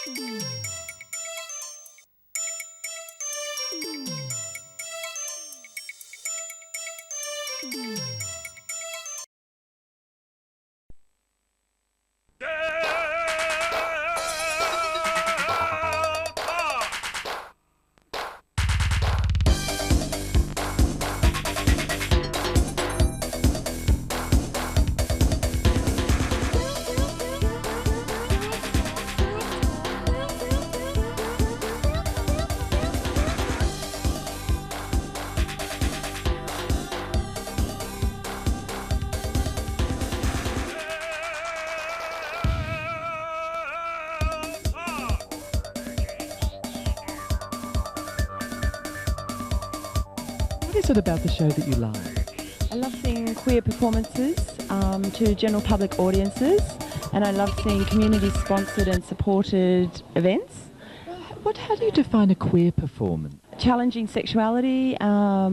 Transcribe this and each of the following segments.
What is it about the show that you like? I love seeing queer performances to general public audiences, and I love seeing community-sponsored and supported events. How do you define a queer performance? Challenging sexuality. I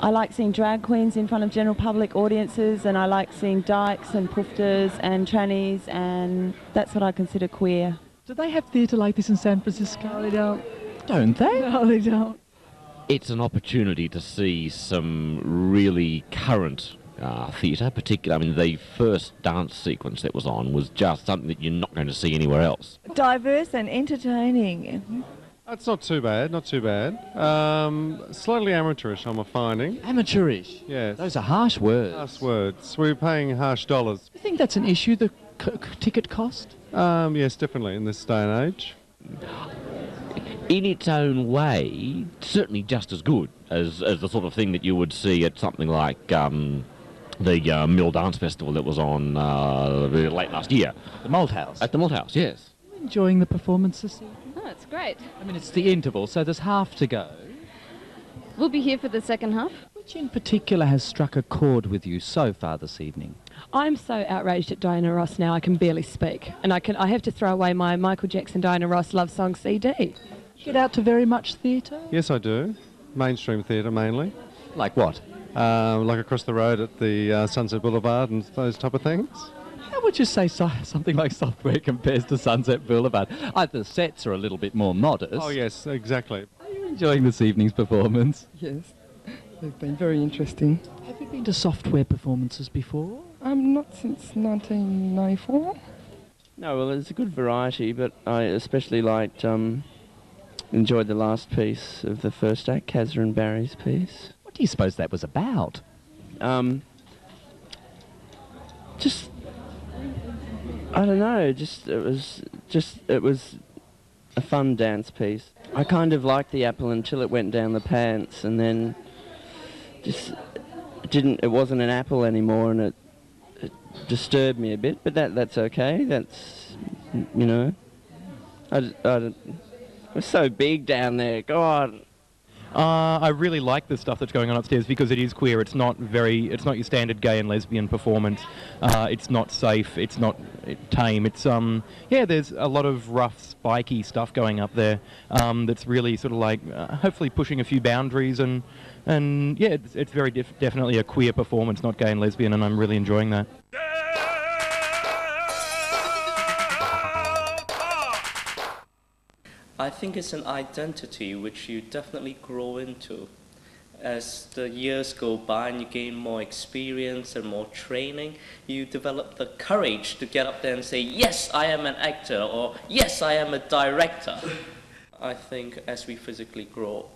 like seeing drag queens in front of general public audiences, and I like seeing dykes and poofters and trannies, and that's what I consider queer. Do they have theatre like this in San Francisco? No, they don't. Don't they? No, they don't. It's an opportunity to see some really current theatre, particularly, I mean, the first dance sequence that was on was just something that you're not going to see anywhere else. Diverse and entertaining. It's not too bad, not too bad. Slightly amateurish, I'm finding. Amateurish? Yes. Those are harsh words. Harsh words. We're paying harsh dollars. Do you think that's an issue, the ticket cost? Yes, definitely, in this day and age. In its own way, certainly just as good as the sort of thing that you would see at something like the Mill Dance Festival that was on late last year. The Malthouse? At the Malthouse, yes. Are you enjoying the performance this evening? Oh, it's great. I mean, it's the interval, so there's half to go. We'll be here for the second half. Which in particular has struck a chord with you so far this evening? I'm so outraged at Diana Ross now I can barely speak. And I have to throw away my Michael Jackson Diana Ross love song CD. Get out to very much theatre? Yes, I do. Mainstream theatre, mainly. Like what? Like across the road at the Sunset Boulevard and those type of things. How would you say something like Software compares to Sunset Boulevard? The sets are a little bit more modest. Oh, yes, exactly. Are you enjoying this evening's performance? Yes, they've been very interesting. Have you been to Software performances before? Not since 1994. No, well, it's a good variety, but I especially liked, enjoyed the last piece of the first act, Katherine Barry's piece. What do you suppose that was about? Just, I don't know, it was a fun dance piece. I kind of liked the apple until it went down the pants, and then it wasn't an apple anymore, and it disturbed me a bit, but that's okay. That's, you know, it was so big down there. God. I really like the stuff that's going on upstairs because it is queer. It's not your standard gay and lesbian performance. It's not safe. It's not tame. It's there's a lot of rough, spiky stuff going up there. That's really sort of like hopefully pushing a few boundaries and yeah, it's very definitely a queer performance, not gay and lesbian, and I'm really enjoying that. I think it's an identity which you definitely grow into. As the years go by and you gain more experience and more training, you develop the courage to get up there and say, yes, I am an actor, or yes, I am a director. I think as we physically grow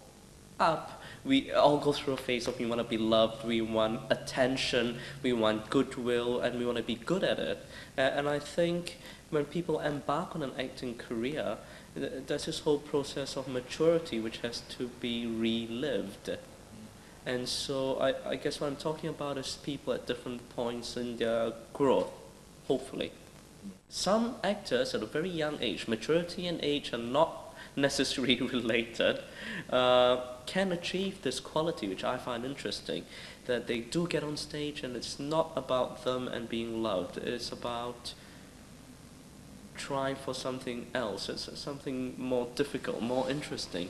up, we all go through a phase of we want to be loved, we want attention, we want goodwill, and we want to be good at it. And I think when people embark on an acting career, there's this whole process of maturity which has to be relived. And so I guess what I'm talking about is people at different points in their growth, hopefully. Some actors at a very young age, maturity and age are not necessarily related, can achieve this quality, which I find interesting, that they do get on stage and it's not about them and being loved, it's about trying for something else. It's something more difficult, more interesting.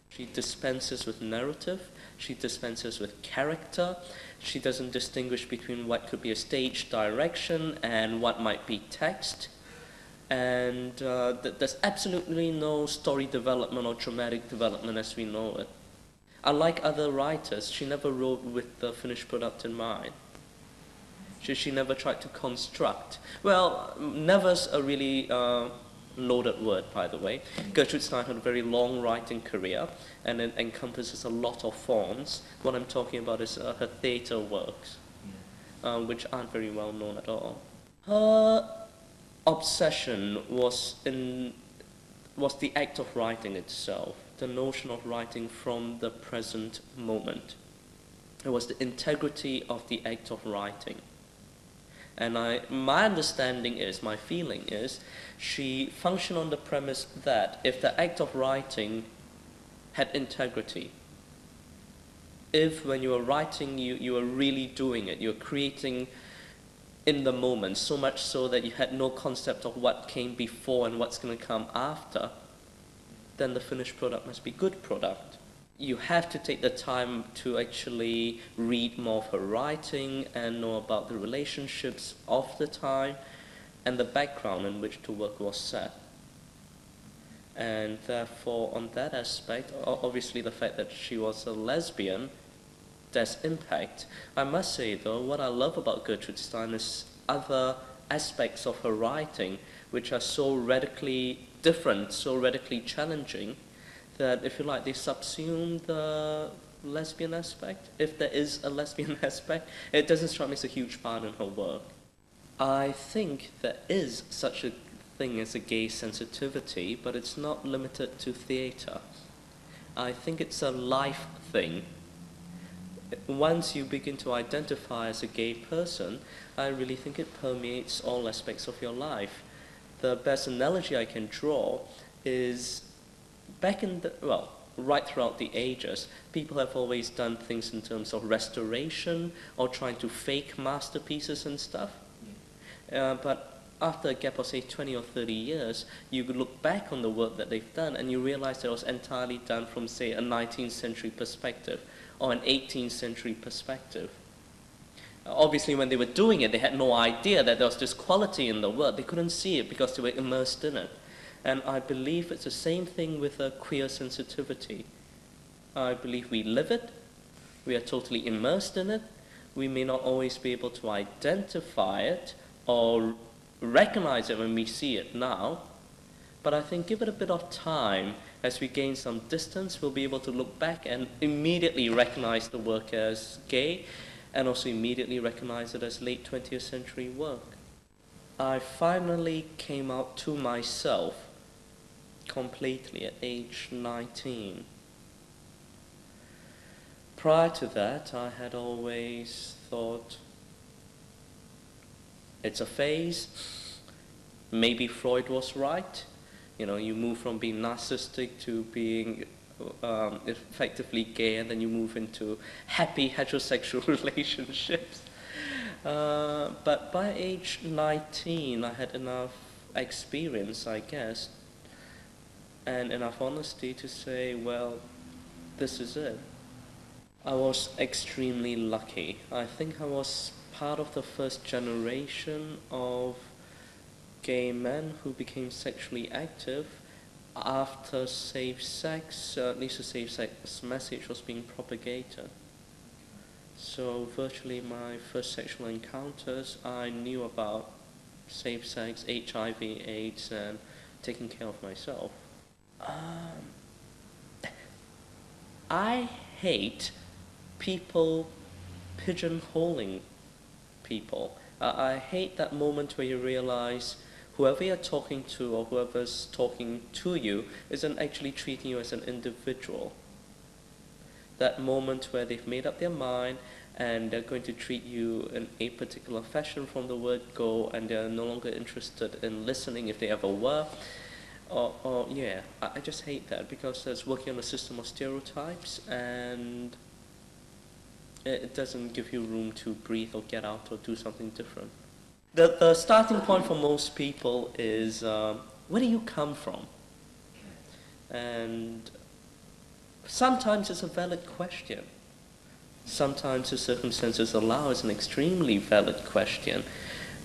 She dispenses with narrative, she dispenses with character, she doesn't distinguish between what could be a stage direction and what might be text. And there's absolutely no story development or dramatic development as we know it. Unlike other writers, she never wrote with the finished product in mind. She never tried to construct. Well, never's a really loaded word, by the way. Gertrude Stein had a very long writing career, and it encompasses a lot of forms. What I'm talking about is her theatre works, which aren't very well known at all. Her obsession was the act of writing itself, the notion of writing from the present moment. It was the integrity of the act of writing. And my understanding is, my feeling is, she functioned on the premise that if the act of writing had integrity, if when you were writing you were really doing it, you were creating in the moment, so much so that you had no concept of what came before and what's going to come after, then the finished product must be good product. You have to take the time to actually read more of her writing and know about the relationships of the time and the background in which the work was set. And therefore, on that aspect, obviously the fact that she was a lesbian, there's impact. I must say, though, what I love about Gertrude Stein is other aspects of her writing which are so radically different, so radically challenging, that, if you like, they subsume the lesbian aspect. If there is a lesbian aspect, it doesn't strike me as a huge part in her work. I think there is such a thing as a gay sensitivity, but it's not limited to theatre. I think it's a life thing. Once you begin to identify as a gay person, I really think it permeates all aspects of your life. The best analogy I can draw is back in the, well, right throughout the ages, people have always done things in terms of restoration or trying to fake masterpieces and stuff. But after a gap of, say, 20 or 30 years, you could look back on the work that they've done and you realize that it was entirely done from, say, a 19th century perspective or an 18th century perspective. Obviously, when they were doing it, they had no idea that there was this quality in the work. They couldn't see it because they were immersed in it. And I believe it's the same thing with a queer sensitivity. I believe we live it, we are totally immersed in it, we may not always be able to identify it or recognize it when we see it now, but I think give it a bit of time. As we gain some distance, we'll be able to look back and immediately recognize the work as gay, and also immediately recognize it as late 20th century work. I finally came out to myself completely at age 19. Prior to that, I had always thought it's a phase. Maybe Freud was right. You know, you move from being narcissistic to being effectively gay, and then you move into happy heterosexual relationships. But by age 19, I had enough experience, I guess, and enough honesty to say, well, this is it. I was extremely lucky. I think I was part of the first generation of gay men who became sexually active after safe sex, at least the safe sex message was being propagated. So virtually my first sexual encounters, I knew about safe sex, HIV, AIDS, and taking care of myself. I hate people pigeonholing people. I hate that moment where you realize whoever you're talking to or whoever's talking to you isn't actually treating you as an individual. That moment where they've made up their mind and they're going to treat you in a particular fashion from the word go, and they're no longer interested in listening if they ever were. Yeah, I just hate that, because that's working on a system of stereotypes, and it doesn't give you room to breathe or get out or do something different. The starting point for most people is, where do you come from? And sometimes it's a valid question. Sometimes the circumstances allow it's an extremely valid question.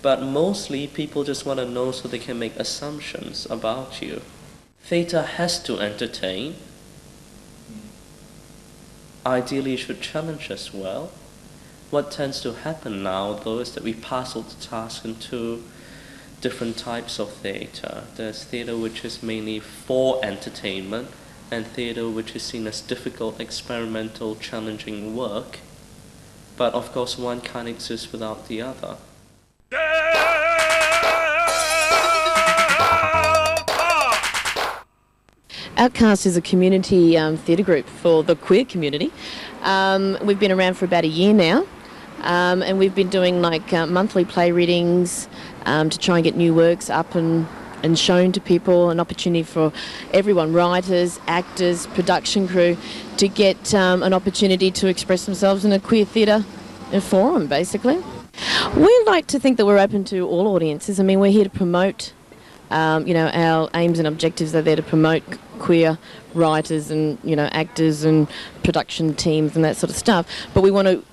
but mostly people just want to know so they can make assumptions about you. Theatre has to entertain. Ideally, it should challenge as well. What tends to happen now, though, is that we parcel the task into different types of theatre. There's theatre which is mainly for entertainment, and theatre which is seen as difficult, experimental, challenging work. But of course, one can't exist without the other. Outcast is a community theatre group for the queer community. We've been around for about a year now, and we've been doing monthly play readings to try and get new works up and shown to people, an opportunity for everyone, writers, actors, production crew, to get an opportunity to express themselves in a queer theatre forum, basically. We like to think that we're open to all audiences. I mean, we're here to promote, our aims and objectives are there to promote queer writers and, actors and production teams and that sort of stuff. But we want to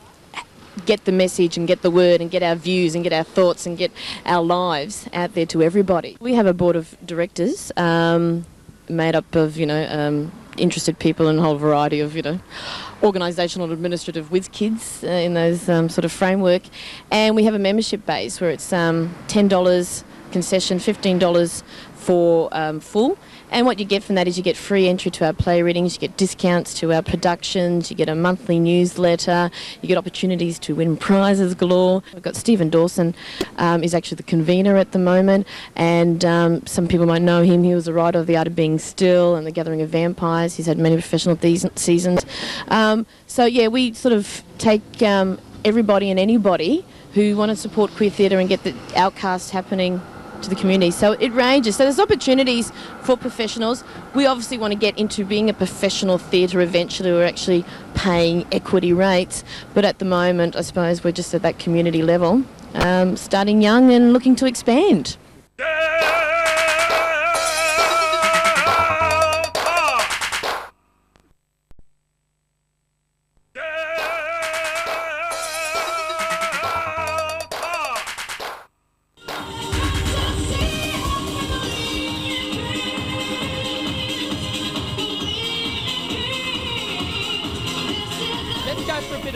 get the message and get the word and get our views and get our thoughts and get our lives out there to everybody. We have a board of directors made up of, interested people in a whole variety of, organisational and administrative whiz kids in those sort of framework. And we have a membership base where it's $10 concession, $15 for full. And what you get from that is you get free entry to our play readings, you get discounts to our productions, you get a monthly newsletter, you get opportunities to win prizes galore. We've got Stephen Dawson, is actually the convener at the moment, and some people might know him. He was the writer of The Art of Being Still and The Gathering of Vampires. He's had many professional seasons. We sort of take everybody and anybody who want to support queer theatre and get the Outcast happening to the community. So it ranges. So there's opportunities for professionals. We obviously want to get into being a professional theatre eventually. We're actually paying equity rates, but at the moment I suppose we're just at that community level, starting young and looking to expand.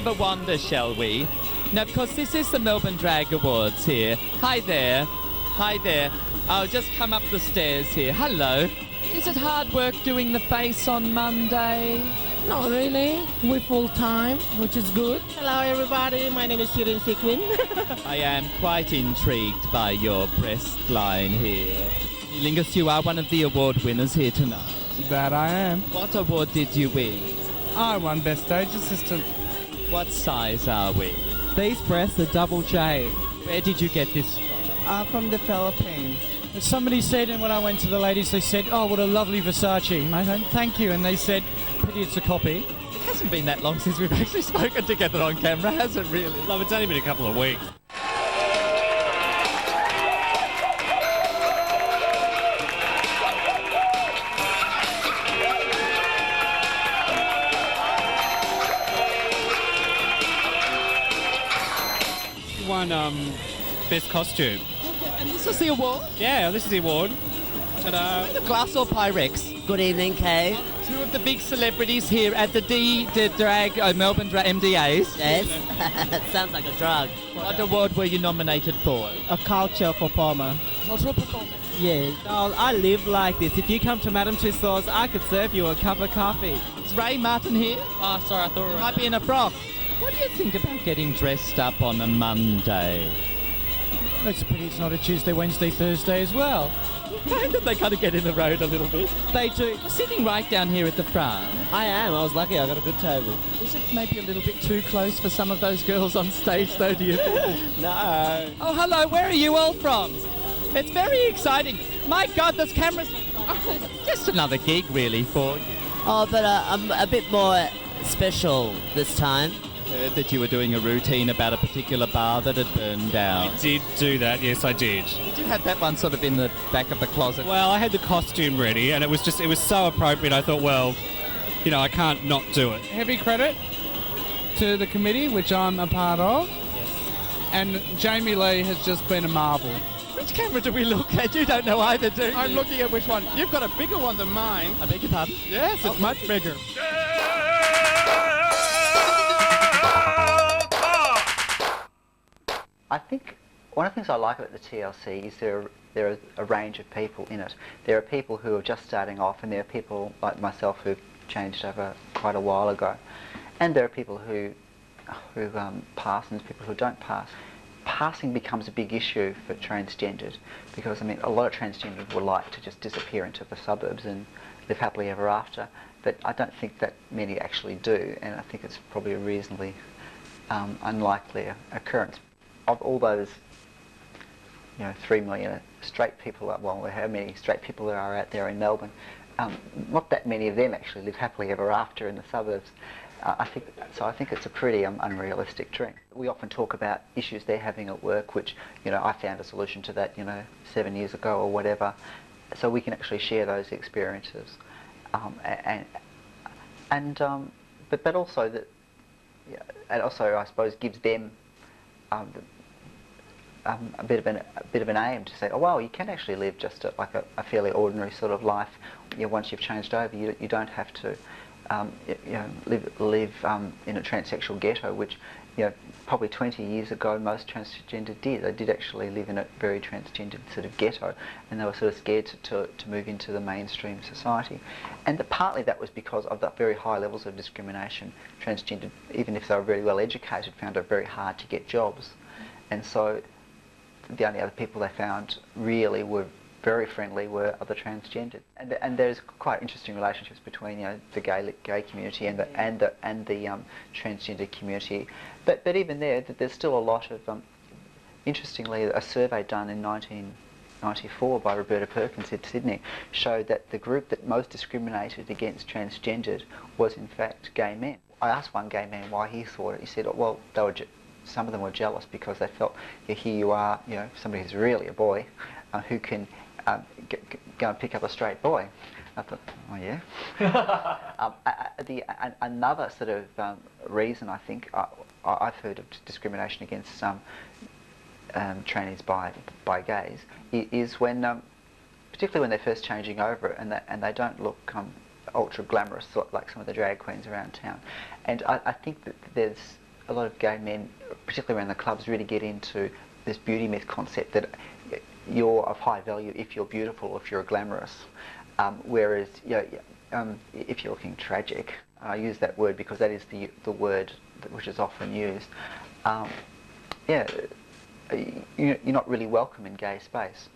A wonder, shall we? Now, of course, this is the Melbourne Drag Awards here. Hi there. Hi there. I'll just come up the stairs here. Hello. Is it hard work doing the face on Monday? Not really. We're full time, which is good. Hello, everybody. My name is Shirin Sikwin. I am quite intrigued by your breastline here. Lingus, you are one of the award winners here tonight. That I am. What award did you win? I won Best Stage Assistant. What size are we? These breasts are double J. Where did you get this from? From the Philippines. Somebody said, and when I went to the ladies, they said, "Oh, what a lovely Versace." And I said, "Thank you." And they said, "Pity it's a copy." It hasn't been that long since we've actually spoken together on camera, has it really? Love, it's only been a couple of weeks. Won best costume. Okay, and this is the award? Yeah, this is the award. Ta-da. Glass or Pyrex? Good evening, Kaye. Two of the big celebrities here at the Melbourne MDAs. Yes, sounds like a drug. What award were you nominated for? A culture performer. Cultural performance? Yeah. Well, I live like this. If you come to Madame Tussauds, I could serve you a cup of coffee. Is Ray Martin here? Oh, sorry, I thought it might be in a frock. What do you think about getting dressed up on a Monday? It's a pity it's not a Tuesday, Wednesday, Thursday as well. They kind of get in the road a little bit. They do. Sitting right down here at the front. I am. I was lucky. I got a good table. Is it maybe a little bit too close for some of those girls on stage, though, do you think? No. Oh, hello. Where are you all from? It's very exciting. My God, there's cameras. Just another gig, really, for you. Oh, but I'm a bit more special this time. Heard that you were doing a routine about a particular bar that had burned down. I did do that, yes I did. Did you have that one sort of in the back of the closet? Well, I had the costume ready and it was so appropriate. I thought, well, I can't not do it. Heavy credit to the committee, which I'm a part of. and Jamie Lee has just been a marvel. Which camera do we look at? You don't know either, do you? I'm looking at which one. You've got a bigger one than mine. I beg your pardon? Yes, it's much bigger. I think one of the things I like about the TLC is there are a range of people in it. There are people who are just starting off, and there are people like myself who've changed over quite a while ago. And there are people who pass and people who don't pass. Passing becomes a big issue for transgendered because, I mean, a lot of transgenders would like to just disappear into the suburbs and live happily ever after, but I don't think that many actually do, and I think it's probably a reasonably unlikely occurrence. Of all those, 3 million straight people, well, how many straight people there are out there in Melbourne, not that many of them actually live happily ever after in the suburbs. I think it's a pretty unrealistic dream. We often talk about issues they're having at work, which, I found a solution to that, 7 years ago or whatever. So we can actually share those experiences, but also that, and also I suppose gives them a bit of an aim to say, oh well, you can actually live just a fairly ordinary sort of life. Once you've changed over, you don't have to live in a transsexual ghetto, which probably 20 years ago most transgender did. They did actually live in a very transgendered sort of ghetto, and they were sort of scared to move into the mainstream society. And partly that was because of the very high levels of discrimination. Transgendered, even if they were very well educated, found it very hard to get jobs, and so the only other people they found really were very friendly were other transgendered, and there's quite interesting relationships between the gay community and the transgender community, but even there's still a lot of interestingly, a survey done in 1994 by Roberta Perkins in Sydney showed that the group that most discriminated against transgendered was in fact gay men. I asked one gay man why he thought it. He said, well, some of them were jealous because they felt, here you are, somebody who's really a boy who can go and pick up a straight boy. I thought, oh yeah. Another sort of reason I think I've heard of discrimination against some trannies by gays is when, particularly when they're first changing over and they don't look ultra glamorous like some of the drag queens around town. And I think that there's a lot of gay men, particularly around the clubs, really get into this beauty myth concept that you're of high value if you're beautiful or if you're glamorous, whereas if you're looking tragic, I use that word because that is the word which is often used. You're not really welcome in gay space.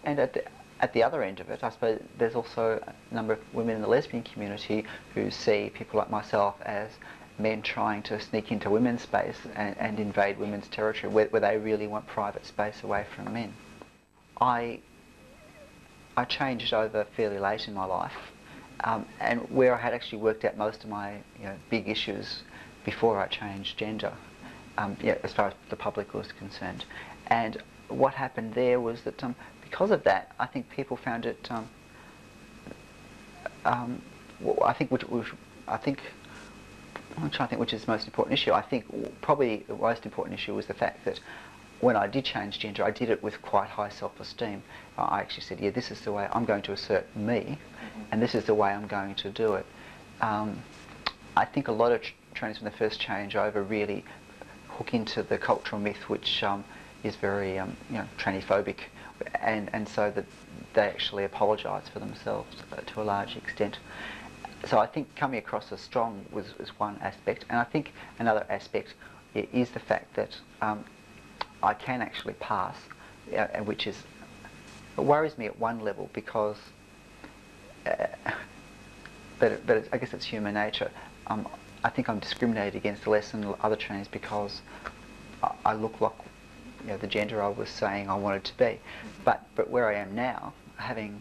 And at the other end of it, I suppose there's also a number of women in the lesbian community who see people like myself as men trying to sneak into women's space and invade women's territory where they really want private space away from men. I changed over fairly late in my life, and where I had actually worked out most of my big issues before I changed gender, as far as the public was concerned. And what happened there was that because of that, I think people found it. I'm trying to think which is the most important issue. I think probably the most important issue was the fact that when I did change gender, I did it with quite high self-esteem. I actually said, yeah, this is the way I'm going to assert me, and this is the way I'm going to do it. I think a lot of trainees when they first change over really hook into the cultural myth, which is very tranny-phobic, and so that they actually apologise for themselves to a large extent. So I think coming across as strong was one aspect, and I think another aspect is the fact that I can actually pass, which is, it worries me at one level because, but I guess it's human nature. I think I'm discriminated against less than other trainees because I look like the gender I was saying I wanted to be. But where I am now, having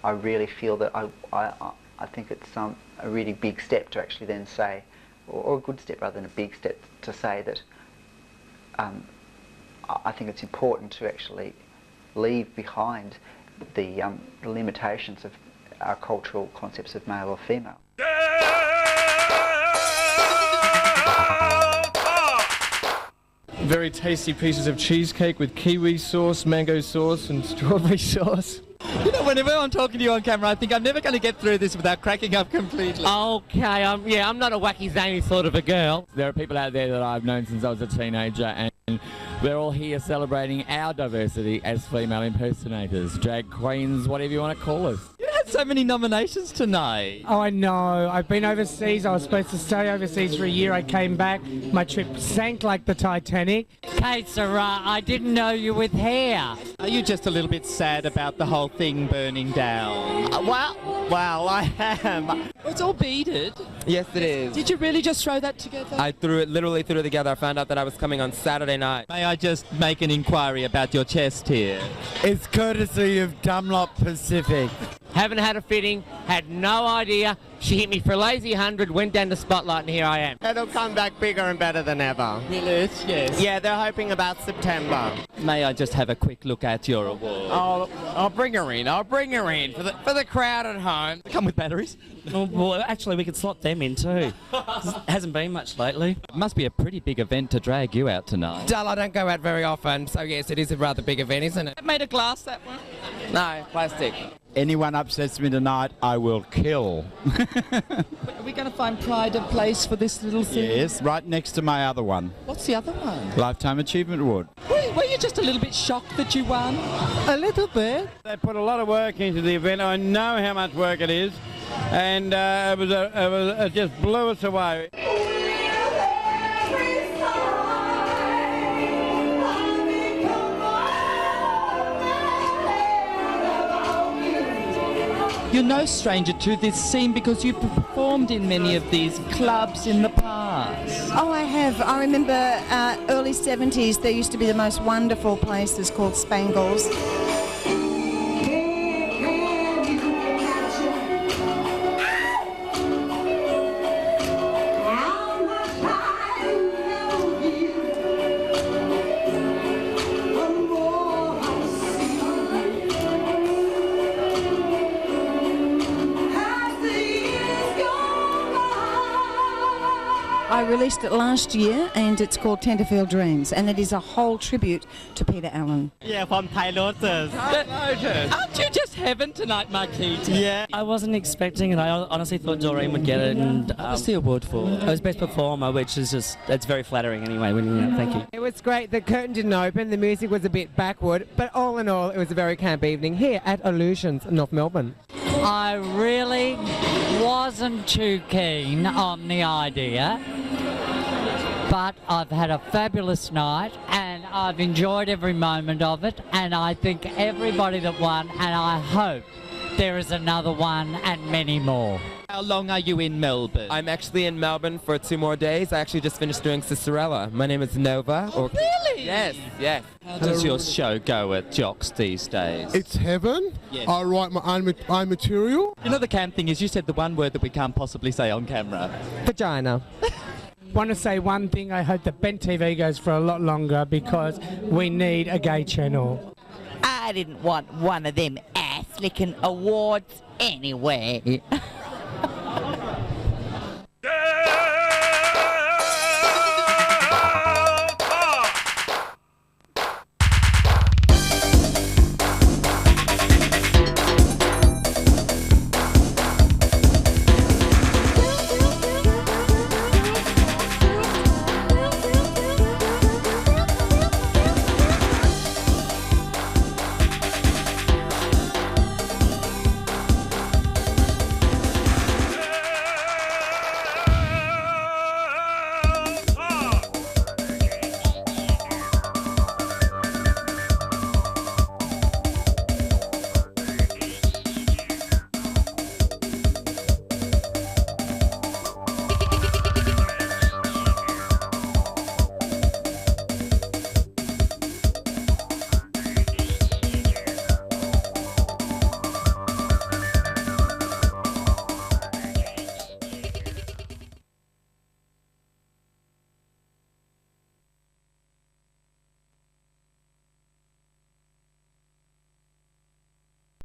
I really feel that I think it's a really big step to actually then say, or a good step rather than a big step to say that I think it's important to actually leave behind the limitations of our cultural concepts of male or female. Very tasty pieces of cheesecake with kiwi sauce, mango sauce and strawberry sauce. You know, whenever I'm talking to you on camera, I think I'm never going to get through this without cracking up completely. Okay, I'm not a wacky, zany sort of a girl. There are people out there that I've known since I was a teenager, and we're all here celebrating our diversity as female impersonators, drag queens, whatever you want to call us. You had so many nominations tonight. Oh, I know. I've been overseas. I was supposed to stay overseas for a year. I came back. My trip sank like the Titanic. Hey, Sera, I didn't know you were here. Are you just a little bit sad about the whole thing burning down? Well, I am. It's all beaded. Yes, it is. Did you really just throw that together? I literally threw it together. I found out that I was coming on Saturday night. May I just make an inquiry about your chest here? It's courtesy of Dunlop Pacific. Haven't had a fitting, had no idea. She hit me for a lazy 100, went down the spotlight, and here I am. It'll come back bigger and better than ever. Will it? Yes. Yeah, they're hoping about September. May I just have a quick look at your award? I'll bring her in. I'll bring her in for the crowd at home. Come with batteries? Oh, well, actually, we could slot them in too. Hasn't been much lately. It must be a pretty big event to drag you out tonight. Dull, I don't go out very often, so yes, it is a rather big event, isn't it? Made of glass, that one? No, plastic. Anyone upsets me tonight, I will kill. Are we going to find pride of place for this little thing? Yes, right next to my other one. What's the other one? Lifetime Achievement Award. Were you just a little bit shocked that you won? A little bit. They put a lot of work into the event. I know how much work it is, and it just blew us away. You're no stranger to this scene because you've performed in many of these clubs in the past. Oh, I have. I remember early 70s, there used to be the most wonderful places called Spangles. I released it last year and it's called Tenterfield Dreams, and it is a whole tribute to Peter Allen. Yeah, from Thai Lotus. Aren't you just heaven tonight, Marquita? Yeah. I wasn't expecting it. I honestly thought Doreen would get it. And what's the award for? It was Best Performer, which is just, it's very flattering anyway. Thank you. It was great. The curtain didn't open. The music was a bit backward, but all in all, it was a very camp evening here at Illusions, North Melbourne. I really wasn't too keen on the idea, but I've had a fabulous night and I've enjoyed every moment of it, and I think everybody that won, and I hope there is another one and many more. How long are you in Melbourne? I'm actually in Melbourne for 2 more days. I actually just finished doing Cicerella. My name is Nova. Oh, really? Yes, yes. How does your show go at Jocks these days? It's heaven. Yes. I write my own material. You know, the camp thing is you said the one word that we can't possibly say on camera. Vagina. Want to say one thing, I hope that Bent TV goes for a lot longer because we need a gay channel. I didn't want one of them ass-licking awards anyway.